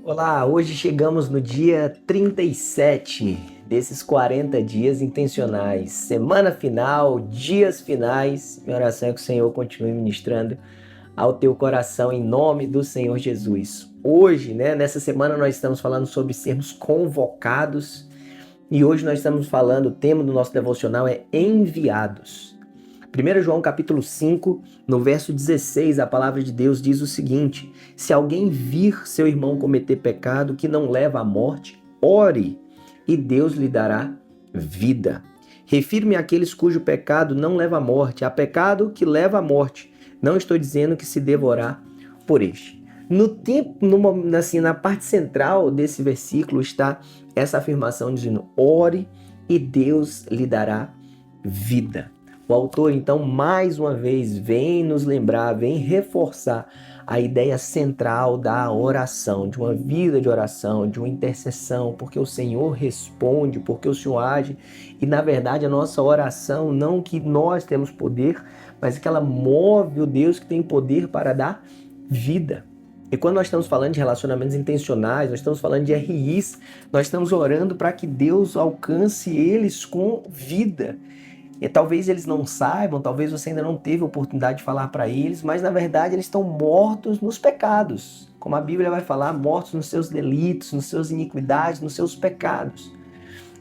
Olá, hoje chegamos no dia 37 desses 40 dias intencionais, semana final, dias finais. Minha oração é que o Senhor continue ministrando ao teu coração em nome do Senhor Jesus. Hoje, nessa semana nós estamos falando sobre sermos convocados e hoje nós estamos falando, o tema do nosso devocional é enviados. 1 João capítulo 5, no verso 16, a palavra de Deus diz o seguinte: se alguém vir seu irmão cometer pecado que não leva à morte, ore e Deus lhe dará vida. Refiro-me àqueles cujo pecado não leva à morte, há pecado que leva à morte. Não estou dizendo que se devorar por este. Na parte central desse versículo está essa afirmação dizendo: ore e Deus lhe dará vida. O autor, então, mais uma vez, vem nos lembrar, vem reforçar a ideia central da oração, de uma vida de oração, de uma intercessão, porque o Senhor responde, porque o Senhor age. E, na verdade, a nossa oração, não que nós temos poder, mas que ela move o Deus que tem poder para dar vida. E quando nós estamos falando de relacionamentos intencionais, nós estamos falando de RIs, nós estamos orando para que Deus alcance eles com vida. E talvez eles não saibam, talvez você ainda não teve a oportunidade de falar para eles, mas na verdade eles estão mortos nos pecados. Como a Bíblia vai falar, mortos nos seus delitos, nas suas iniquidades, nos seus pecados.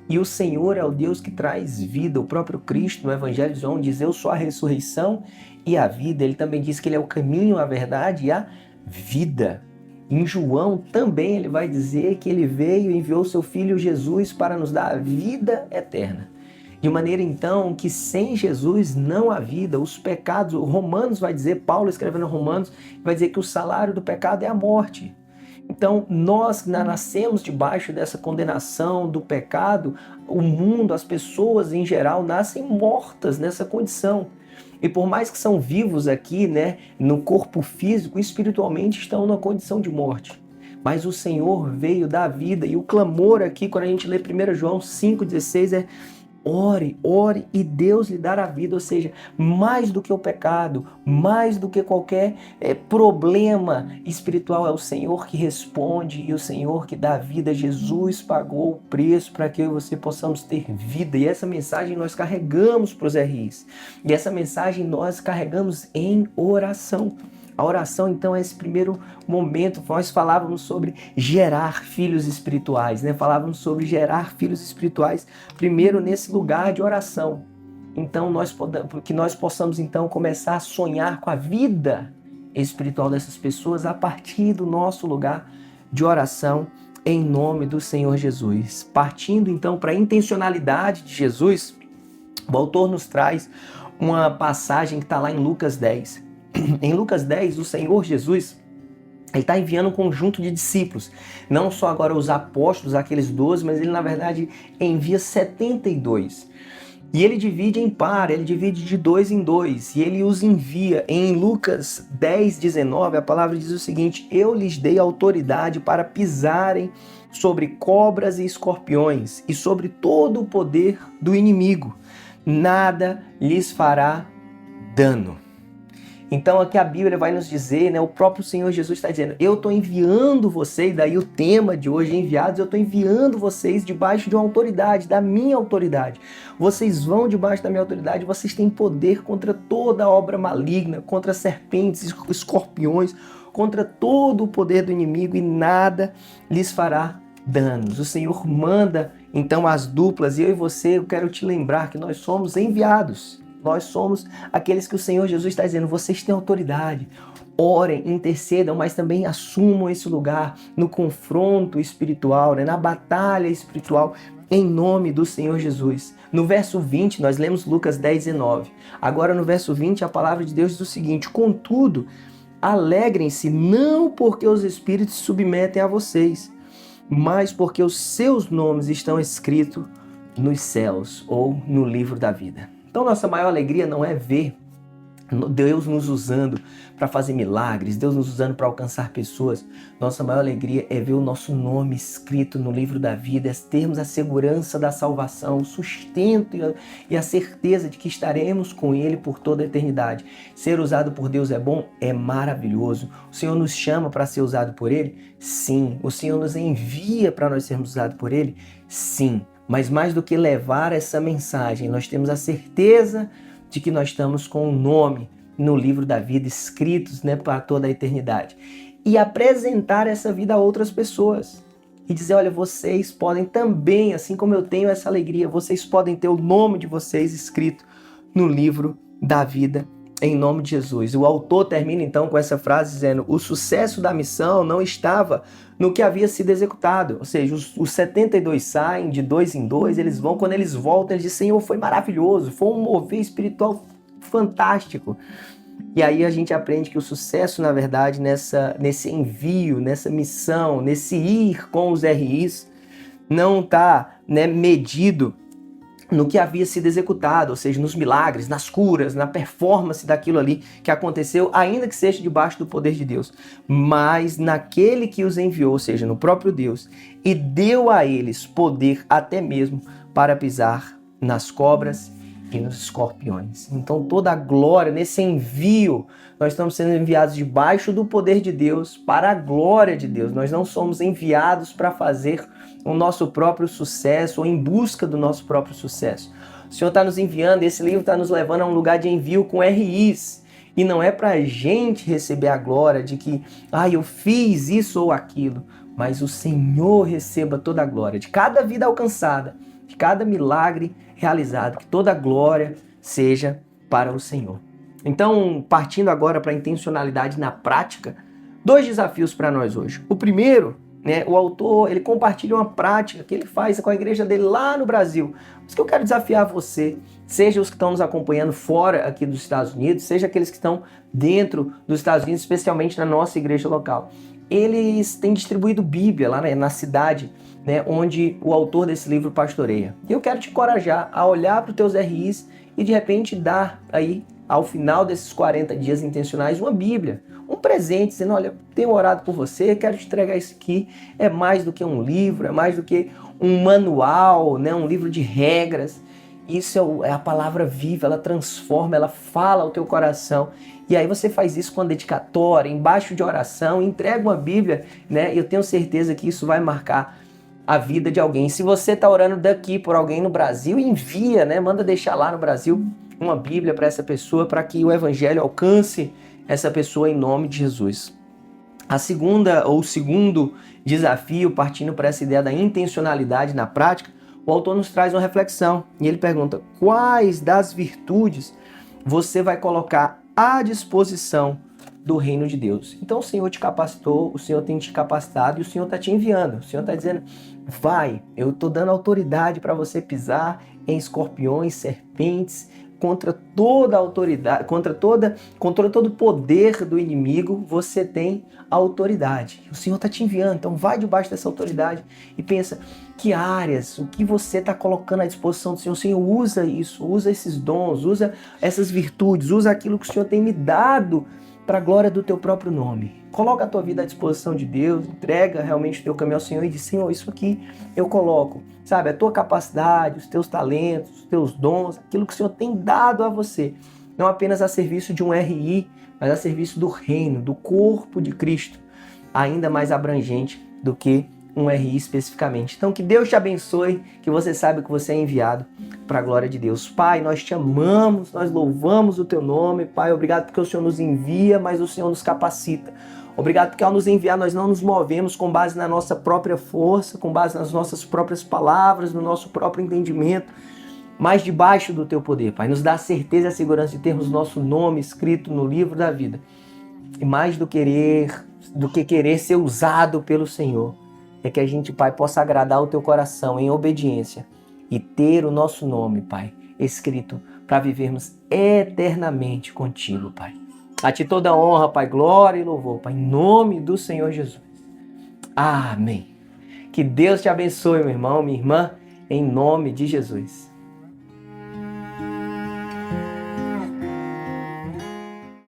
E o Senhor é o Deus que traz vida. O próprio Cristo, no Evangelho de João, diz: eu sou a ressurreição e a vida. Ele também diz que ele é o caminho, a verdade e a vida. Em João também ele vai dizer que ele veio e enviou seu Filho Jesus para nos dar a vida eterna. De maneira, então, que sem Jesus não há vida. Os pecados, Romanos vai dizer, Paulo escrevendo Romanos, vai dizer que o salário do pecado é a morte. Então, nós nascemos debaixo dessa condenação do pecado, o mundo, as pessoas em geral, nascem mortas nessa condição. E por mais que são vivos aqui, no corpo físico, espiritualmente estão numa condição de morte. Mas o Senhor veio dar vida, e o clamor aqui, quando a gente lê 1 João 5,16, é: ore e Deus lhe dará vida. Ou seja, mais do que o pecado, mais do que qualquer problema espiritual, é o Senhor que responde e o Senhor que dá vida. Jesus pagou o preço para que eu e você possamos ter vida, e essa mensagem nós carregamos para os RIs, e essa mensagem nós carregamos em oração. A oração, então, é esse primeiro momento. Nós falávamos sobre gerar filhos espirituais, Falávamos sobre gerar filhos espirituais primeiro nesse lugar de oração. Então, que nós possamos, então, começar a sonhar com a vida espiritual dessas pessoas a partir do nosso lugar de oração, em nome do Senhor Jesus. Partindo, então, para a intencionalidade de Jesus, o autor nos traz uma passagem que está lá em Lucas 10. Em Lucas 10, o Senhor Jesus, ele está enviando um conjunto de discípulos. Não só agora os apóstolos, aqueles 12, mas ele na verdade envia 72. E ele divide em par, ele divide de 2 em 2. E ele os envia. Em Lucas 10, 19, a palavra diz o seguinte: eu lhes dei autoridade para pisarem sobre cobras e escorpiões e sobre todo o poder do inimigo. Nada lhes fará dano. Então aqui a Bíblia vai nos dizer, o próprio Senhor Jesus está dizendo: eu estou enviando vocês, daí o tema de hoje, enviados, eu estou enviando vocês debaixo de uma autoridade, da minha autoridade. Vocês vão debaixo da minha autoridade, vocês têm poder contra toda obra maligna, contra serpentes, escorpiões, contra todo o poder do inimigo, e nada lhes fará danos. O Senhor manda então as duplas, e eu e você, eu quero te lembrar que nós somos enviados. Nós somos aqueles que o Senhor Jesus está dizendo: vocês têm autoridade, orem, intercedam, mas também assumam esse lugar no confronto espiritual, na batalha espiritual, em nome do Senhor Jesus. No verso 20, nós lemos Lucas 10, 19. Agora no verso 20, a palavra de Deus diz o seguinte: contudo, alegrem-se não porque os espíritos se submetem a vocês, mas porque os seus nomes estão escritos nos céus ou no livro da vida. Então, nossa maior alegria não é ver Deus nos usando para fazer milagres, Deus nos usando para alcançar pessoas. Nossa maior alegria é ver o nosso nome escrito no livro da vida, é termos a segurança da salvação, o sustento e a certeza de que estaremos com Ele por toda a eternidade. Ser usado por Deus é bom? É maravilhoso. O Senhor nos chama para ser usado por Ele? Sim. O Senhor nos envia para nós sermos usados por Ele? Sim. Mas mais do que levar essa mensagem, nós temos a certeza de que nós estamos com o nome no livro da vida escritos, né, para toda a eternidade. E apresentar essa vida a outras pessoas. E dizer, olha, vocês podem também, assim como eu tenho essa alegria, vocês podem ter o nome de vocês escrito no livro da vida, em nome de Jesus. O autor termina então com essa frase dizendo, o sucesso da missão não estava no que havia sido executado. Ou seja, os 72 saem de 2 em 2, eles vão, quando eles voltam, eles dizem, Senhor, foi maravilhoso, foi um mover espiritual fantástico. E aí a gente aprende que o sucesso, na verdade, nesse envio, nessa missão, nesse ir com os RIs, não está, né, medido no que havia sido executado, ou seja, nos milagres, nas curas, na performance daquilo ali que aconteceu, ainda que seja debaixo do poder de Deus, mas naquele que os enviou, ou seja, no próprio Deus, e deu a eles poder até mesmo para pisar nas cobras e nos escorpiões. Então toda a glória nesse envio, nós estamos sendo enviados debaixo do poder de Deus para a glória de Deus. Nós não somos enviados para fazer o nosso próprio sucesso ou em busca do nosso próprio sucesso. O Senhor está nos enviando, esse livro está nos levando a um lugar de envio com RIs. E não é para a gente receber a glória de que, eu fiz isso ou aquilo, mas o Senhor receba toda a glória de cada vida alcançada, de cada milagre realizado, que toda a glória seja para o Senhor. Então, partindo agora para a intencionalidade na prática, 2 desafios para nós hoje. O primeiro, né, o autor, ele compartilha uma prática que ele faz com a igreja dele lá no Brasil. Mas que eu quero desafiar você, seja os que estão nos acompanhando fora aqui dos Estados Unidos, seja aqueles que estão dentro dos Estados Unidos, especialmente na nossa igreja local. Eles têm distribuído Bíblia lá, né, na cidade, né, onde o autor desse livro pastoreia. E eu quero te encorajar a olhar para os teus RIs e de repente dar aí, ao final desses 40 dias intencionais, uma Bíblia, um presente, dizendo, olha, tenho orado por você, quero te entregar isso aqui. É mais do que um livro, é mais do que um manual, né, um livro de regras. Isso é a palavra viva, ela transforma, ela fala ao teu coração. E aí você faz isso com a dedicatória, embaixo de oração, entrega uma Bíblia, né? Eu tenho certeza que isso vai marcar a vida de alguém. Se você está orando daqui por alguém no Brasil, envia, né? Manda deixar lá no Brasil uma Bíblia para essa pessoa, para que o Evangelho alcance essa pessoa em nome de Jesus. A segunda, ou o segundo desafio, partindo para essa ideia da intencionalidade na prática, o autor nos traz uma reflexão e ele pergunta: quais das virtudes você vai colocar à disposição do reino de Deus? Então o Senhor te capacitou, o Senhor tem te capacitado e o Senhor está te enviando. O Senhor está dizendo: vai, eu estou dando autoridade para você pisar em escorpiões, serpentes, contra toda a autoridade, contra todo o poder do inimigo, você tem autoridade. O Senhor está te enviando, então vai debaixo dessa autoridade e pensa que áreas, o que você está colocando à disposição do Senhor. O Senhor usa isso, usa esses dons, usa essas virtudes, usa aquilo que o Senhor tem me dado para a glória do teu próprio nome. Coloca a tua vida à disposição de Deus, entrega realmente o teu caminho ao Senhor e diz: Senhor, isso aqui eu coloco, sabe, a tua capacidade, os teus talentos, os teus dons, aquilo que o Senhor tem dado a você, não apenas a serviço de um RI, mas a serviço do reino, do corpo de Cristo, ainda mais abrangente do que um RI especificamente. Então que Deus te abençoe, que você saiba que você é enviado para a glória de Deus. Pai, nós te amamos, nós louvamos o teu nome. Pai, obrigado porque o Senhor nos envia, mas o Senhor nos capacita. Obrigado porque ao nos enviar nós não nos movemos com base na nossa própria força, com base nas nossas próprias palavras, no nosso próprio entendimento, mas debaixo do teu poder, Pai. Nos dá a certeza e a segurança de termos nosso nome escrito no livro da vida. E mais do que querer ser usado pelo Senhor, é que a gente, Pai, possa agradar o teu coração em obediência e ter o nosso nome, Pai, escrito para vivermos eternamente contigo, Pai. A ti toda honra, Pai, glória e louvor, Pai, em nome do Senhor Jesus. Amém. Que Deus te abençoe, meu irmão, minha irmã, em nome de Jesus.